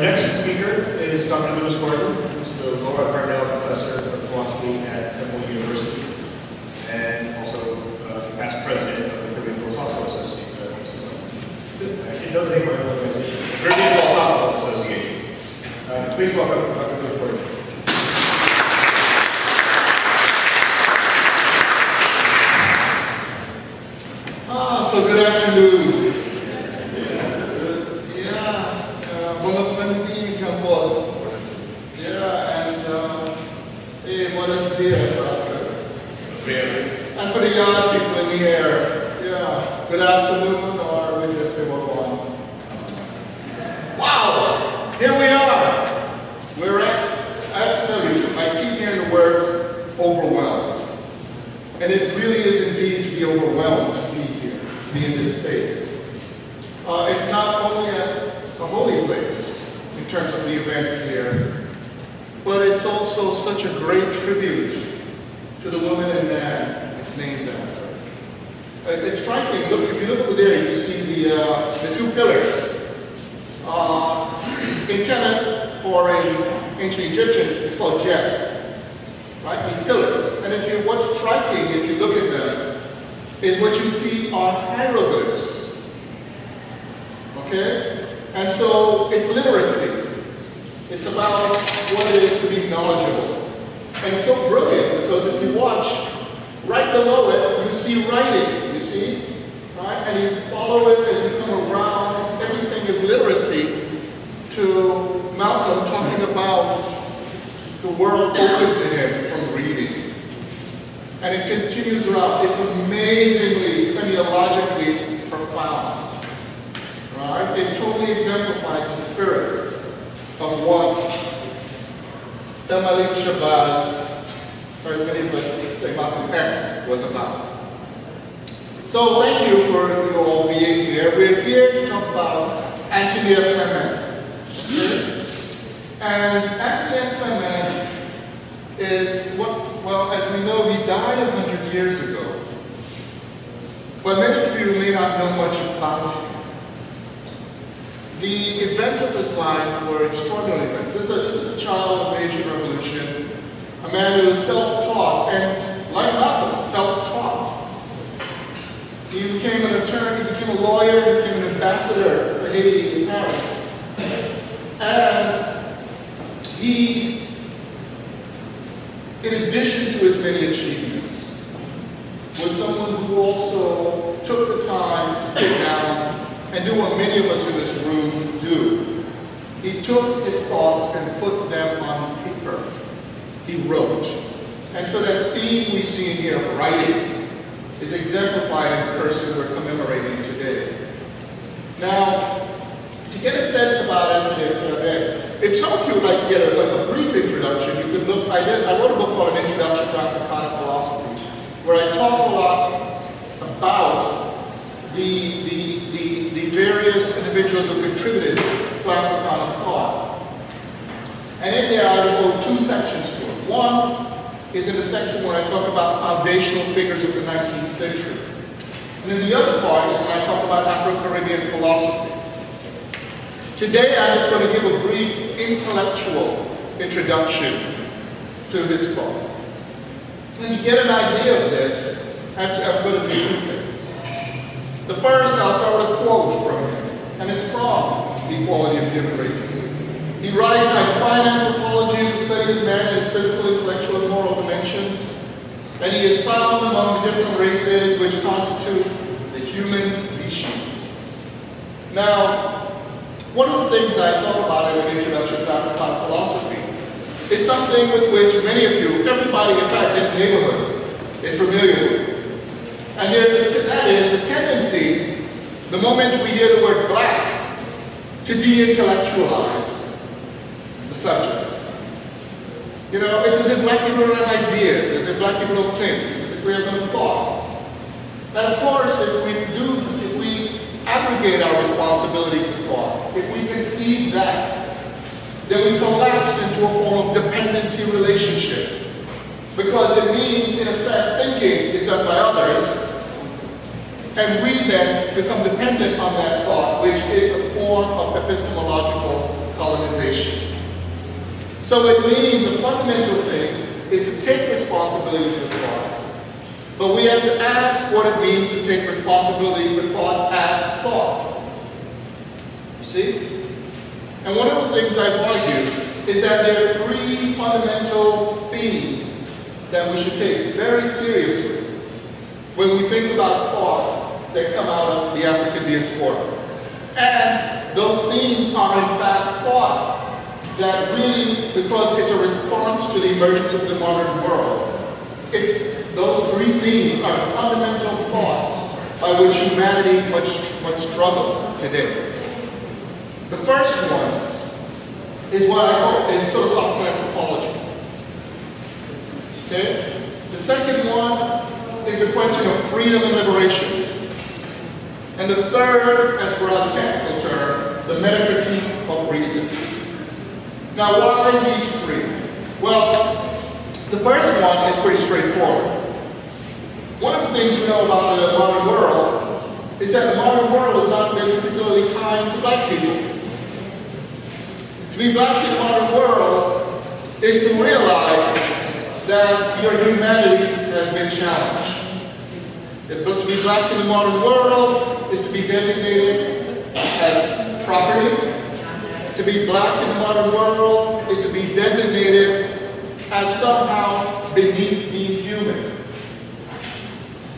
next speaker is Dr. Lewis Gordon, who's the Laura Parnell Professor of Philosophy at Temple University, and also past president of the Caribbean Philosophical Association. I should know the name of my organization, Caribbean Philosophical Association. Please welcome Dr. Lewis Gordon. So good afternoon. Bon après-midi, Jean-Paul. Buenos dias, Oscar. And for the young people in here, good afternoon, or we just say well. Wow, here we are. We're at, I have to tell you, I keep hearing the words overwhelmed. And it really is indeed to be overwhelmed to be here, to be in this space. It's not only a holy place in terms of the events here, but it's also such a great tribute to the woman and man it's named after. It's striking. Look, if you look over there, you see the two pillars. In Kemet or in ancient Egyptian, it's called Jeb, right? These pillars. And what's striking, if you look at them, is what you see are hieroglyphs. Okay? And so it's literacy. It's about what it is to be knowledgeable. And it's so brilliant because if you watch, right below it, you see writing, you see? Right? And you follow it as you come around. Everything is literacy to Malcolm talking about the world open to him from reading. And it continues around. It's amazingly, semiologically profound. Right? It totally exemplifies the spirit of what Malik Shabazz, or as many of us say Malcolm X, was about. So thank you for you all being here. We're here to talk about Anthony F. Fleming. Okay? And Anthony F. Fleming is well, as we know, he died 100 years ago. But many of you may not know much about him. The events of his life were extraordinary events. This is a child of the Asian Revolution, a man who was self-taught, and like Malcolm, self-taught. He became an attorney, he became a lawyer, he became an ambassador for Haiti in Paris. And he, in addition to his many achievements, was someone who also took the time to sit down and do what many of us in this room do. He took his thoughts and put them on paper. He wrote. And so that theme we see in here of writing is exemplified in the person we're commemorating today. Now, to get a sense about Anthony Fleming, if some of you would like to get a brief introduction, you could look, I wrote a book called An Introduction to Africana Philosophy, where I talk a lot about the various individuals who contributed to Africana thought. And in there I devote two sections to it. One is in the section where I talk about foundational figures of the 19th century. And then the other part is when I talk about Afro-Caribbean philosophy. Today I'm just going to give a brief intellectual introduction to his thought. And to get an idea of this, I'm going to do two things. The first, I'll start with a quote from him, and it's from The Equality of Human Races. He writes, "I define anthropology as the study of man in its physical, intellectual, and moral dimensions, and he is found among the different races which constitute the human species." Now, one of the things I talk about in an introduction to Africana philosophy is something with which many of you, everybody in fact this neighborhood, is familiar with. And that is the tendency, the moment we hear the word black, to de-intellectualize the subject. You know, it's as if black people don't have ideas, as if black people don't think, as if we have no thought. And of course, if we aggregate our responsibility for thought, if we concede that, then we collapse into a form of dependency relationship. Because it means, in effect, thinking is done by others, and we then become dependent on that thought, which is a form of epistemological colonization. So it means a fundamental thing is to take responsibility for thought. But we have to ask what it means to take responsibility for thought as thought. You see? And one of the things I've argued is that there are three fundamental themes that we should take very seriously when we think about thought that come out of the African diaspora. And those themes are in fact thought that really, because it's a response to the emergence of the modern world, those three themes are the fundamental thoughts by which humanity must struggle today. The first one is what I call is philosophical anthropology. Okay? The second one is the question of freedom and liberation. And the third, as per our technical term, the metacritique of reason. Now, why these three? Well, the first one is pretty straightforward. One of the things we know about the modern world is that the modern world has not been particularly kind to black people. To be black in the modern world is to realize that your humanity has been challenged. But to be black in the modern world is to be designated as property. To be black in the modern world is to be designated as somehow beneath being human.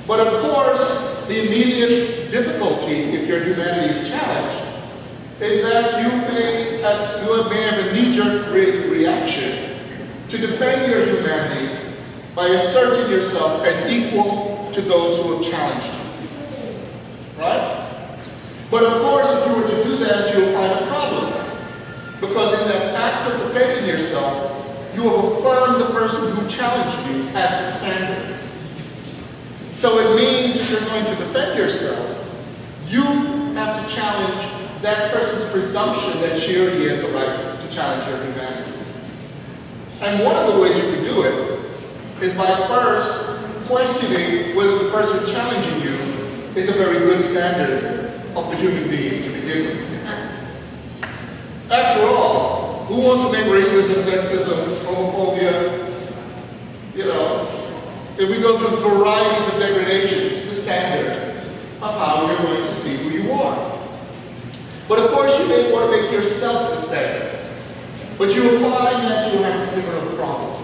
But of course, the immediate difficulty, if your humanity is challenged, is that you may have a knee-jerk reaction to defend your humanity by asserting yourself as equal to those who have challenged you. Right? But of course, if you were to do that, you'll find a problem. Because in that act of defending yourself, you have affirmed the person who challenged you as the standard. So it means if you're going to defend yourself, you have to challenge that person's presumption that she or he has the right to challenge your humanity. And one of the ways you can do it is by first questioning whether the person challenging you is a very good standard of the human being to begin with. After all, who wants to make racism, sexism, homophobia, if we go through varieties of degradations, the standard of how you're going to see who you are. But of course, you may want to make yourself the standard. But you will find that you have a similar problem.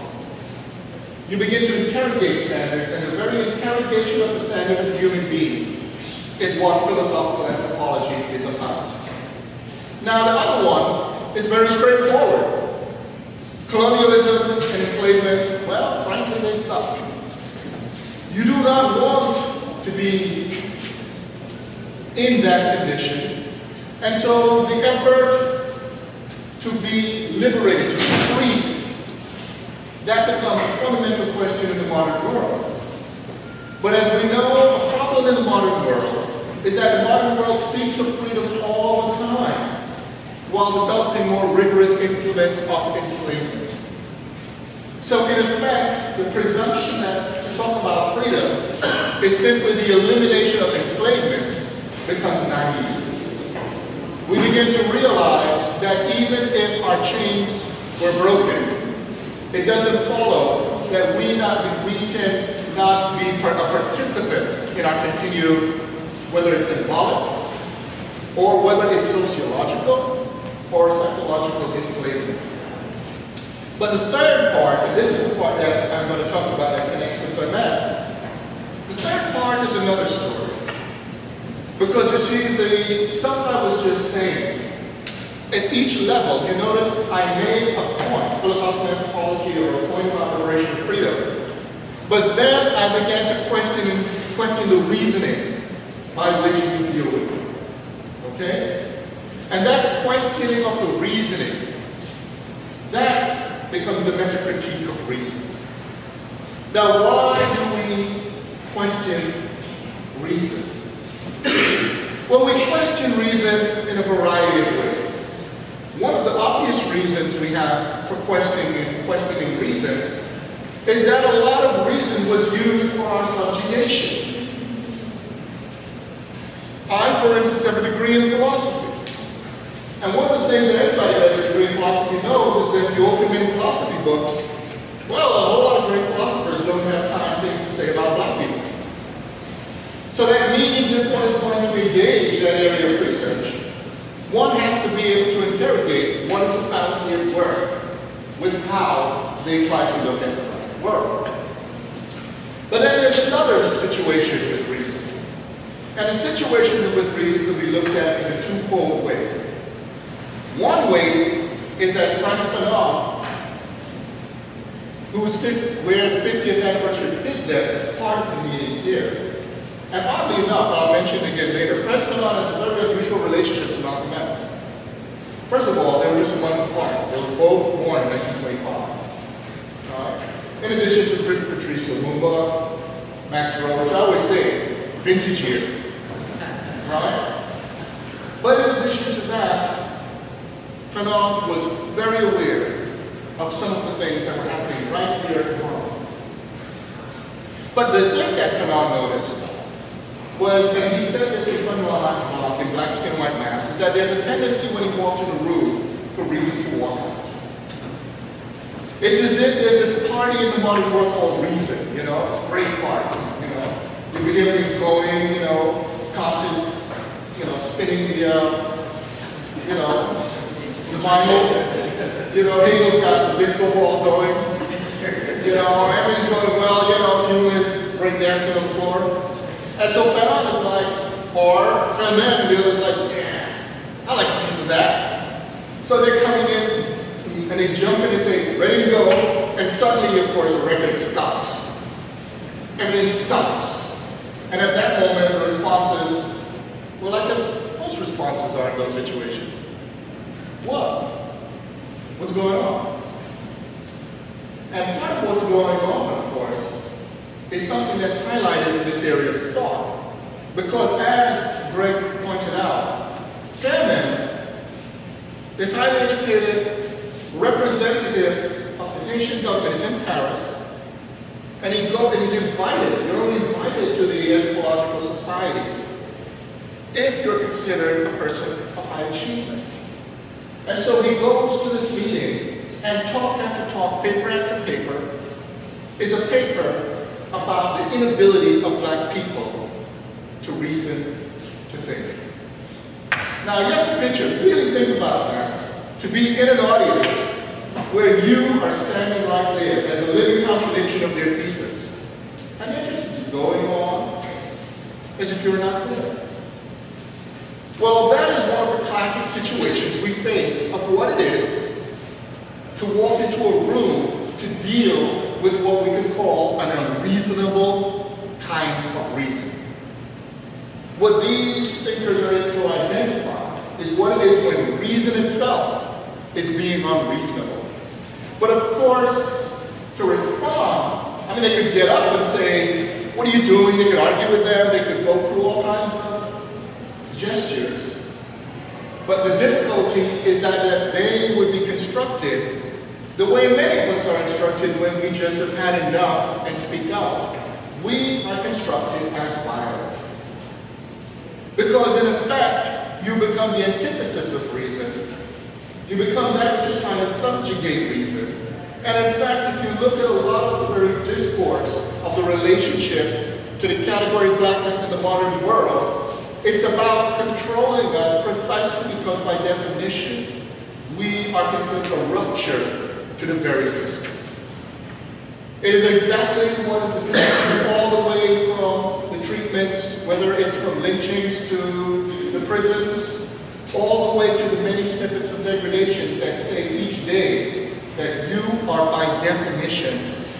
You begin to interrogate standards, and the very interrogation of the standard of the human being is what philosophical anthropology is about. Now, the other one is very straightforward. Colonialism and enslavement, well, frankly, they suck. You do not want to be in that condition. And so the effort to be liberated, to be free, that becomes a fundamental question in the modern world. But as we know, a problem in the modern world is that the modern world speaks of freedom all the time, while developing more rigorous implements of enslavement. So in effect, the presumption that to talk about freedom is simply the elimination of enslavement becomes naive. We begin to realize that even if our chains were broken, it doesn't follow that we cannot be a participant in our continued, whether it's symbolic, or whether it's sociological, or psychological enslavement. But the third part, and this is the part that I'm going to talk about that connects with Fermat, the third part is another story. Because you see, the stuff I was just saying, at each level, you notice I made a point, philosophical anthropology, or a point about liberation and freedom. But then I began to question the reasoning by which we deal with it. Okay? And that questioning of the reasoning, that becomes the metacritique of reason. Now, why do we question reason? Well, we question reason in a variety of ways. One of the obvious reasons we have for questioning reason is that a lot of reason was used for our subjugation. I, for instance, have a degree in philosophy. And one of the things that anybody who has a degree in philosophy knows is that if you open many philosophy books, well, a whole lot of great philosophers don't have kind things to say about black people. So that means if one is going to engage that area of research, one has to be able to interrogate what is the fallacy at work with how they try to look at the black world. But then there's another situation with reason. And the situation with reason could be looked at in a twofold way. One way is as Frantz Fanon, where the 50th anniversary of his death is part of the meetings here. And oddly enough, I'll mention it again later, Frantz Fanon has a very unusual relationship to Malcolm X. First of all, they were just a month apart. They were both born in 1925. In addition to Patrice Lumumba, Max Roach, I always say, vintage year. Right? But in addition to that, Fanon was very aware of some of the things that were happening right here at home. But the thing that Fanon noticed was, and he said this in front of Laszlo in Black Skin, White Mass, is that there's a tendency when he walked in a room for reason to walk out. It's as if there's this party in the modern world called reason, you know, great party, you know. You get things going, you know, Kant is, you know, spinning the, you know, the vinyl. You know, Hegel's got the disco ball going. You know, everything's going well, you know, Hume is breakdancing on the floor. And so Fanon is like, or Feynman and the others like, yeah, I like a piece of that. So they're coming in and they jump in and say, ready to go. And suddenly, of course, the record stops. Everything stops. And at that moment, the response is, well, I guess most responses are in those situations. What? What's going on? And part of what's going on, of course, is something that's highlighted in this area of thought. Because as Greg pointed out, Fanon is highly educated representative of the Haitian government. He's in Paris. And he's invited, you're only invited to the Anthropological Society if you're considered a person of high achievement. And so he goes to this meeting, and talk after talk, paper after paper, is a paper about the inability of black people to reason, to think. Now you have to picture, really think about that, to be in an audience where you are standing right there as a living contradiction of their thesis. And they're just going on as if you're not there. Well, that is one of the classic situations we face of what it is to walk into a room to deal with what we could call an unreasonable kind of reason. What these thinkers are able to identify is what it is when reason itself is being unreasonable. But of course, to respond, I mean, they could get up and say, what are you doing? They could argue with them. They could go through all kinds of gestures. But the difficulty is that they would be constructed the way many of us are instructed when we just have had enough and speak out. We are constructed as violent. Because in effect, you become the antithesis of reason. You become that which is trying to subjugate reason. And in fact, if you look at a lot of the very discourse of the relationship to the category of blackness in the modern world, it's about controlling us precisely because by definition, we are considered a rupture to the very system. It is exactly what is the connection all the way from the treatments, whether it's from lynchings to the prisons, all the way to the many snippets of degradations that say each day that you are by definition,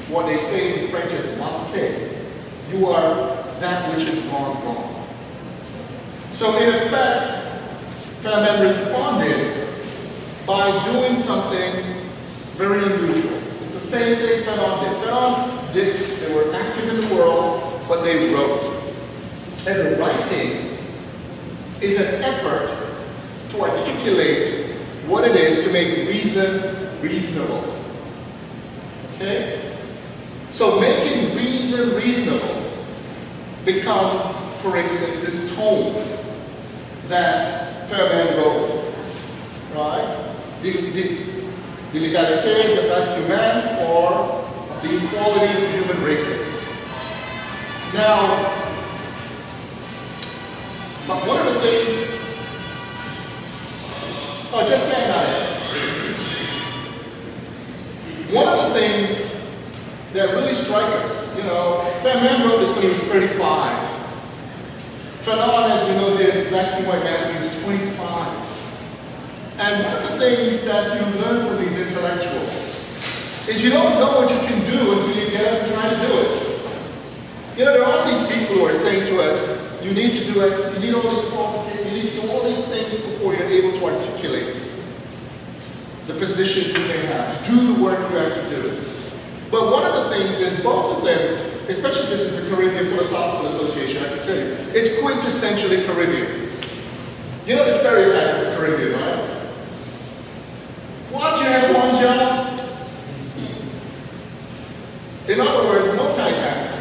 what they say in French is manqué. You are that which has gone wrong. So in effect, Fanon responded by doing something very unusual. It's the same thing Fanon did. Fanon did, they were active in the world, but they wrote. And the writing is an effort to articulate what it is to make reason reasonable. Okay? So making reason reasonable become, for instance, this tome that Fanon wrote, right? the l'égalité des races humaines, or the equality of human races. Now, one of the things, just saying about it. One of the things that really strike us, Fairman wrote this when he was 35. Fanon, as we know, did Black Skin, White Mask when he was 25. And one of the things that you learn from these intellectuals is you don't know what you can do until you get up and try to do it. There are all these people who are saying to us, you need to do it, you need all these qualifications, you need to do all these things before you're able to articulate the positions you may have, to do the work you have to do. But one of the things is both of them, especially since it's the Caribbean Philosophical Association, I can tell you, it's quintessentially Caribbean. You know the stereotype of the Caribbean, right? Once you have one job, in other words, multitasking.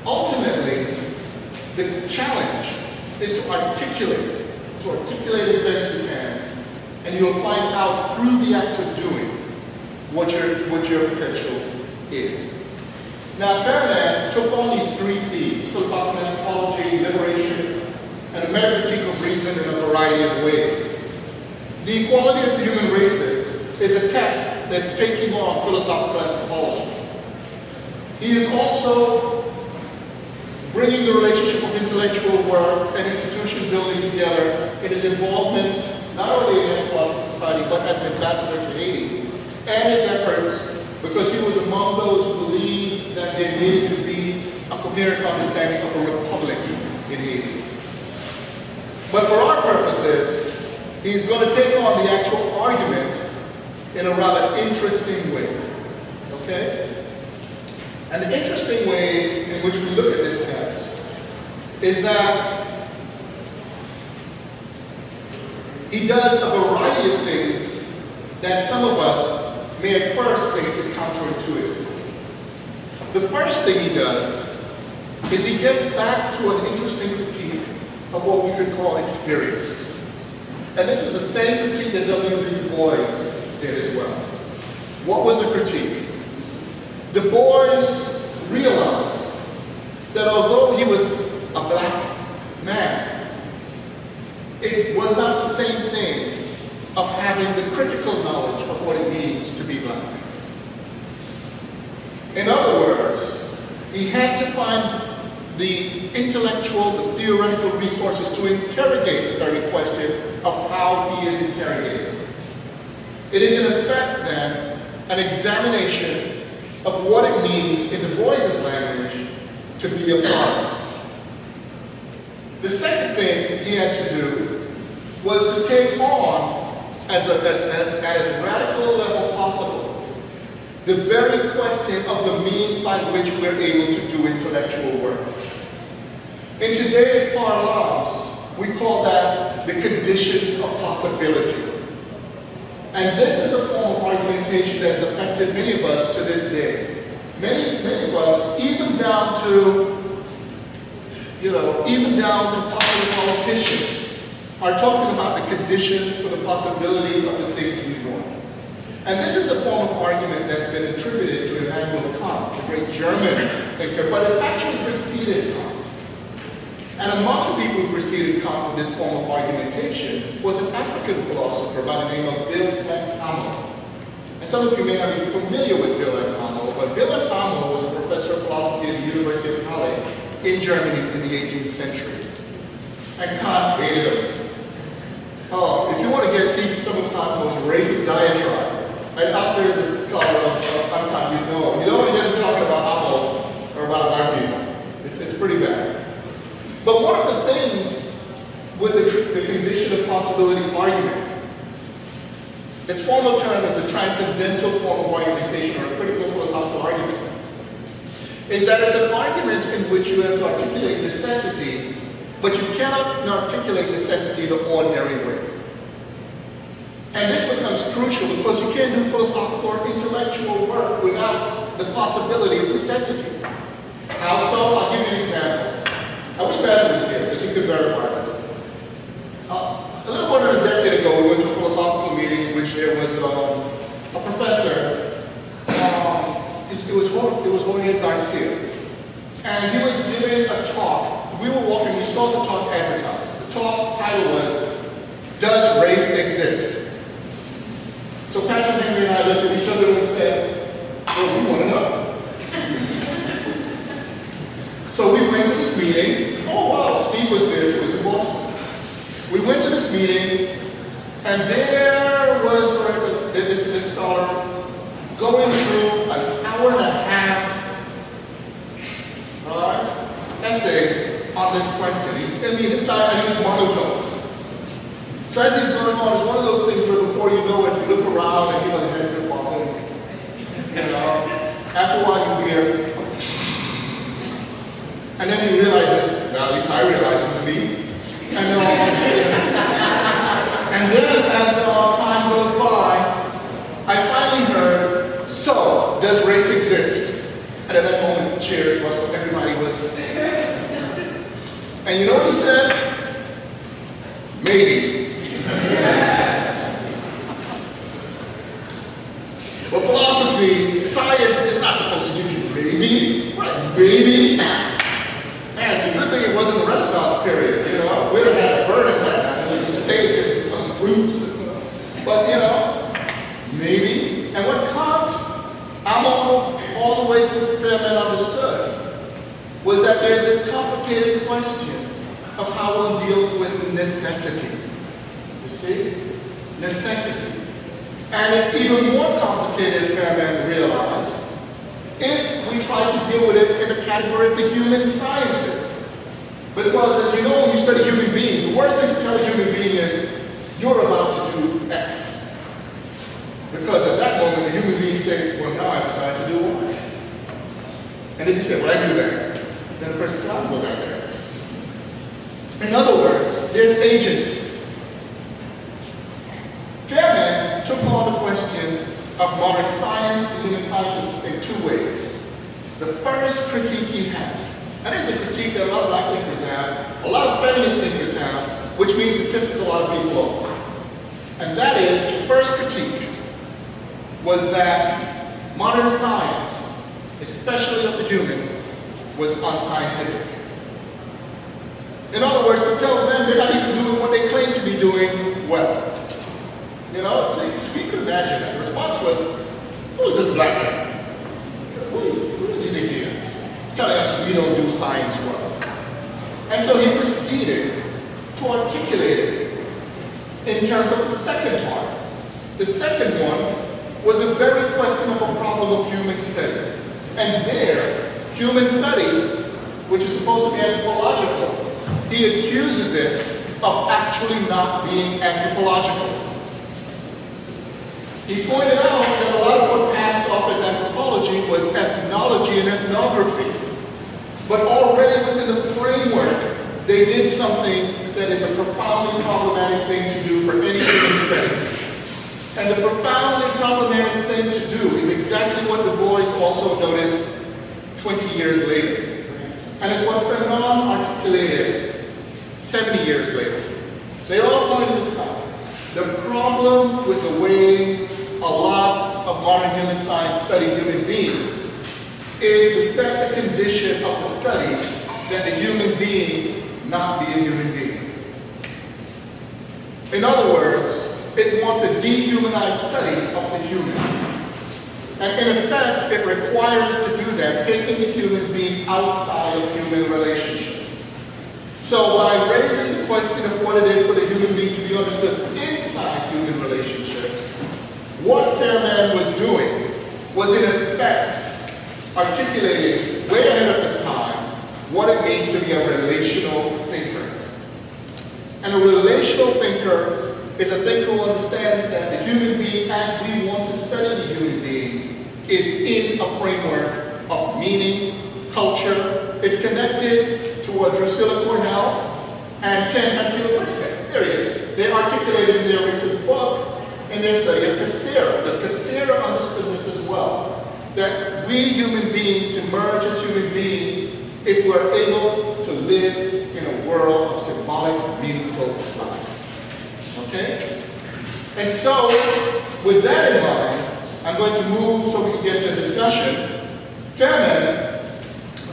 Ultimately, the challenge is to articulate as best you can, and you'll find out through the act of doing what your potential is. Now, Fairman took on these three themes: philosophical anthropology, liberation, and a metacritique of reason in a variety of ways. The Equality of the Human Races is a text that's taking on philosophical anthropology. He is also bringing the relationship of intellectual work and institution building together in his involvement not only in the Anthropological Society but as an ambassador to Haiti, and his efforts because he was among those who believed that there needed to be a coherent understanding of a republic in Haiti. But for our purposes, he's going to take on the actual argument in a rather interesting way. Okay? And the interesting ways in which we look at this text is that he does a variety of things that some of us may at first think is counterintuitive. The first thing he does is he gets back to an interesting critique of what we could call experience. And this is the same critique that W.B. Du Bois did as well. What was the critique? Du Bois realized that although he was a black man, it was not the same thing of having the critical knowledge of what it means to be black. In other words, he had to find the intellectual, the theoretical resources to interrogate the very question of how he is interrogated. It is in effect then an examination of what it means in Du Bois's language to be a part. The second thing he had to do was to take on, at as radical a level possible, the very question of the means by which we're able to do intellectual work. In today's parlance, we call that the conditions of possibility. And this is a form of argumentation that has affected many of us to this day. Many of us, even down to popular politicians, are talking about the conditions for the possibility of the things we want. And this is a form of argument that's been attributed to Immanuel Kant, the great German thinker, but it actually preceded Kant. And among the people who preceded Kant with this form of argumentation was an African philosopher by the name of Wilhelm Hamel. And some of you may not be familiar with Wilhelm Hamel, but Wilhelm Hamel was a professor of philosophy at the University of Halle in Germany in the 18th century. And Kant hated him. Oh, if you want to see some of Kant's most racist diatribe, and Oscar is a scholar of Kant, you know. You don't want to get him talking about Hamel or about black people. It's pretty bad. But one of the things with the condition of possibility argument, its formal term is a transcendental form of argumentation or a critical philosophical argument, is that it's an argument in which you have to articulate necessity, but you cannot articulate necessity the ordinary way. And this becomes crucial because you can't do philosophical or intellectual work without the possibility of necessity. How so? I'll give you an example. I wish Patrick was here because he could verify this. A little more than a decade ago, we went to a philosophical meeting in which it was Jorge Garcia. And he was giving a talk. We were walking, we saw the talk advertised. The talk's title was, "Does Race Exist?" So Patrick Henry and I looked at each other and said, "Well, we want to know." So we went to this meeting. Oh wow, Steve was there too, it was in Boston. We went to this meeting, and there was this scholar going through an hour and a half essay on this question. This guy, and he was monotone. So as he's going on, it's one of those things where before you know it, you look around and the heads are popping. After a while you hear, and then you realize it's, well, at least I realized it was me. And then as time goes by, I finally heard, "So, does race exist?" And at that moment, cheers, everybody was. And you know what he said? "Maybe." Well, philosophy, science is not supposed to give you maybe. What, maybe? Man, it's a good thing it wasn't the Renaissance period, We'd have had a burning that steak and some fruits, But, maybe. And what Kant, all the way through to Fairman understood, was that there's this complicated question of how one deals with necessity. You see? Necessity. And it's even more complicated, Fairman realized, if we try to deal with it in the category of the human sciences. Because as you know, when you study human beings, the worst thing to tell a human being is, you're about to do X. Because at that moment, the human being says, well, now I decide to do Y. And if you say, well, I do that, then the person says, I'll go back to X. In other words, there's agency. Fairman took on the question of modern science and human science in two ways. The first critique he had, and it's a critique that a lot of black thinkers have, a lot of feminist thinkers have, which means it pisses a lot of people off. And that is, the first critique was that modern science, especially of the human, was unscientific. In other words, to tell them they're not even doing what they claim to be doing well. So you could imagine that. The response was, who's this black man? Who does he think he is? Telling us we don't do science well. And so he proceeded to articulate it in terms of the second part. The second one was the very question of a problem of human study. And there, human study, which is supposed to be anthropological, he accuses it of actually not being anthropological. He pointed out that a lot of what passed off as anthropology was ethnology and ethnography. But already within the framework, they did something that is a profoundly problematic thing to do for any human study. And the profoundly problematic thing to do is exactly what Du Bois also noticed 20 years later. And it's what Fanon articulated 70 years later. They all pointed this out. The problem with the way a lot of modern human science study human beings is to set the condition of the study that the human being not be a human being. In other words, it wants a dehumanized study of the human. And in effect, it requires to do that, taking the human being outside of human relationships. So by raising the question of what it is for the human being to be understood inside human relationships, what Fairman was doing was in effect articulating way ahead of his time what it means to be a relational thinker. And a relational thinker is a thinker who understands that the human being, as we want to study the human being, is in a framework of meaning, culture. It's connected to Drusilla Cornell and Ken Hadfield Westhead. There he is. They articulated in their recent book, in their study of Cassera, because Cassera understood this as well, that we human beings emerge as human beings if we're able to live in a world of symbolic, meaningful life. Okay? And so, with that in mind, I'm going to move so we can get to discussion. Fairman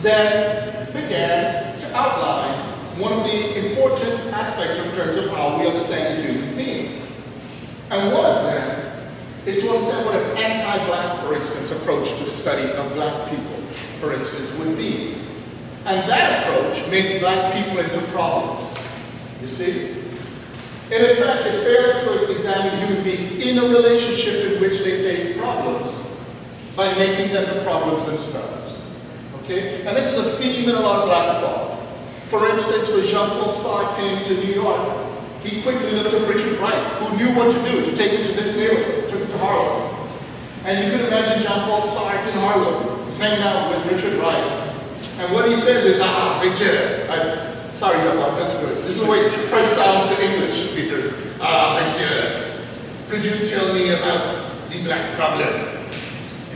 then began to outline one of the important aspects in terms of how we understand the human being. And one of them is to understand what an anti-black, for instance, approach to the study of black people, for instance, would be. And that approach makes black people into problems, you see? And in fact, it fails to examine human beings in a relationship in which they face problems by making them the problems themselves, okay? And this is a theme in a lot of black thought. For instance, when Jean-Paul Sartre came to New York, he quickly looked at Richard Wright, who knew what to do to take it to this neighborhood, took it to Harlem. And you can imagine Jean-Paul Sartre in Harlem. He's hanging out with Richard Wright. And what he says is, Richard, sorry, Jean-Paul, that's good. This is the way French sounds to English speakers. Richard, could you tell me about the black problem?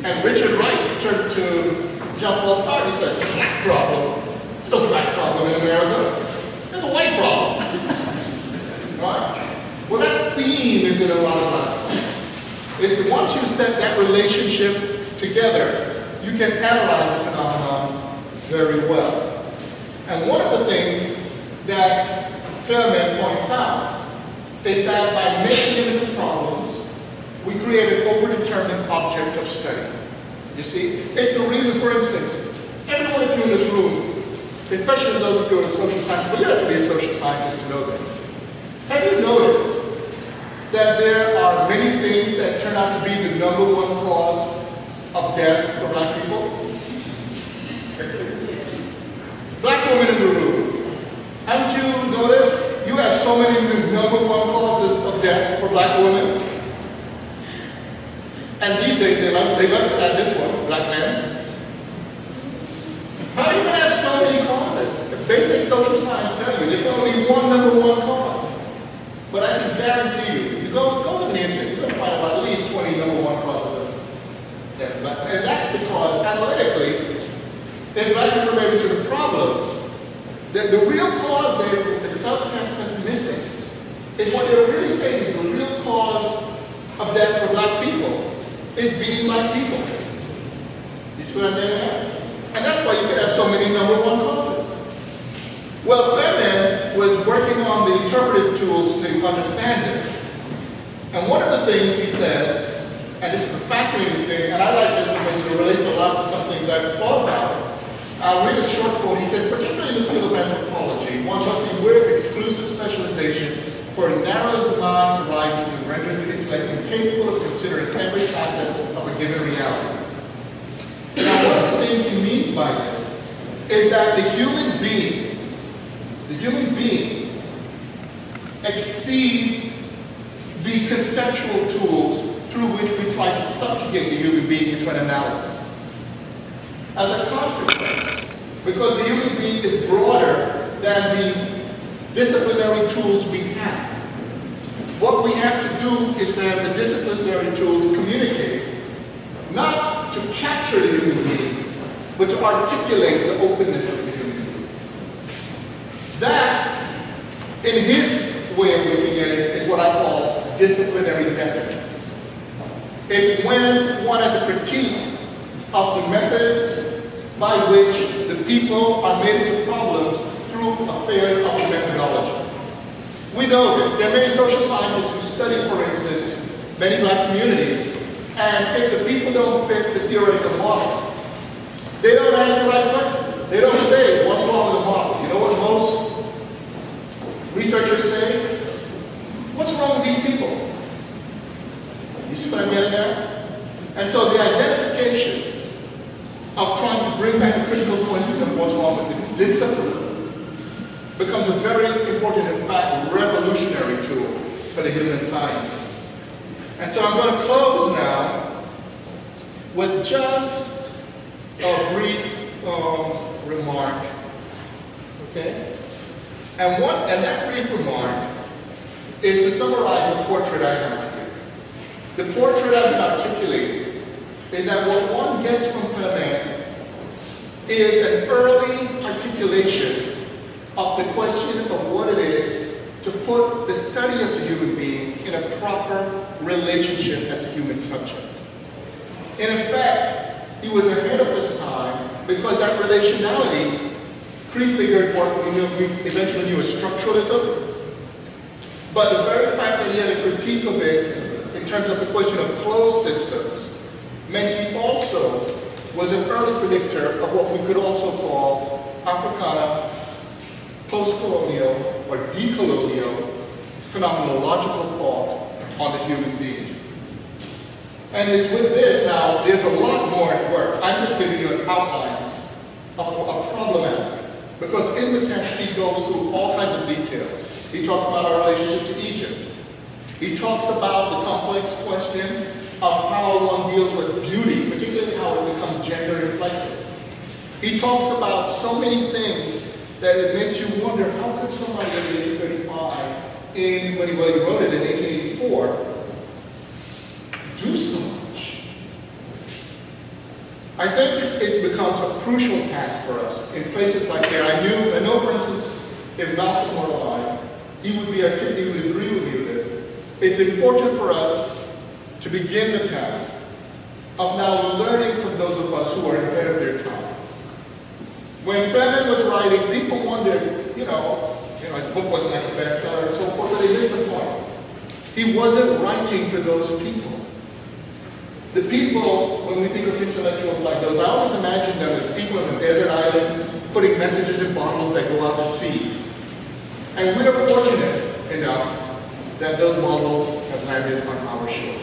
And Richard Wright turned to Jean-Paul Sartre and said, the black problem? There's no black problem in America. There's a white problem. Right? Well, that theme is in a lot of black. It's that once you set that relationship together, you can analyze the phenomenon very well. And one of the things that Fairman points out is that by making them into problems, we create an overdetermined object of study. You see? It's the reason, for instance, every one of you in this room, especially those of you who are social scientists, but you have to be a social scientist to know this. Have you noticed that there are many things that turn out to be the #1 cause of death for black people? Black women in the room. Haven't you noticed you have so many #1 causes of death for black women? And these days they love to add this one, black men. How do you have so many causes? Basic social science tell you there's only one #1 cause. But I can guarantee you, you go look at the internet, you're going to find about at least 20 #1 causes of death. And that's because, analytically, if black people are related to the problem, the real cause there, the subtext that's missing, is what they're really saying is the real cause of death for black people is being black people. You see what I'm getting at? And that's why you can have so many #1 causes. Well, Fairman was working on the interpretive tools to understand this. And one of the things he says, and this is a fascinating thing, and I like this because it relates a lot to some things I've thought about. I'll read a short quote. He says, particularly in the field of anthropology, one must beware of exclusive specialization, for it narrows the mind's horizons and renders the intellect incapable of considering every facet of a given reality. Now, one of the things he means by this is that the human being exceeds the conceptual tools through which we try to subjugate the human being into an analysis. As a consequence, because the human being is broader than the disciplinary tools we have, what we have to do is to have the disciplinary tools communicate, not to capture the human being, but to articulate the openness of the human being. That, in his way of looking at it, is what I call disciplinary decadence. It's when one has a critique of the methods by which the people are made into problems through a failure of the methodology. We know this. There are many social scientists who study, for instance, many black communities, and if the people don't fit the theoretical model, they don't ask the right question. They don't say, what's wrong with the model? You know what most researchers say? What's wrong with these people? You see what I'm getting at? And so the identification of trying to bring back the critical question of what's wrong with the discipline becomes a very important, in fact, revolutionary tool for the human sciences. And so I'm going to close now with just a brief remark, okay? And that brief remark is to summarize the portrait I have here. The portrait I've been articulating is that what one gets from Fairman is an early articulation of the question of what it is to put the study of the human being in a proper relationship as a human subject. In effect, he was ahead of his time because that relationality prefigured what we eventually knew as structuralism. But the very fact that he had a critique of it in terms of the question of closed systems meant he also was an early predictor of what we could also call Africana, post-colonial, or decolonial phenomenological thought on the human being. And it's with this now, there's a lot more at work. I'm just giving you an outline of a problematic, because in the text he goes through all kinds of details. He talks about our relationship to Egypt. He talks about the complex question of how one deals with beauty, particularly how it becomes gender inflected. He talks about so many things that it makes you wonder, how could somebody in 1835, when he wrote it in 1884, do so much? I think it becomes a crucial task for us in places like here. I know, for instance, if Malcolm were alive, he would agree with me with this. It's important for us to begin the task of now learning from those of us who are ahead of their time. When Fanon was writing, people wondered, his book wasn't like a bestseller and so forth, but they missed the point. He wasn't writing for those people. The people, when we think of intellectuals like those, I always imagine them as people in a desert island putting messages in bottles that go out to sea. And we are fortunate enough that those bottles have landed on our shore.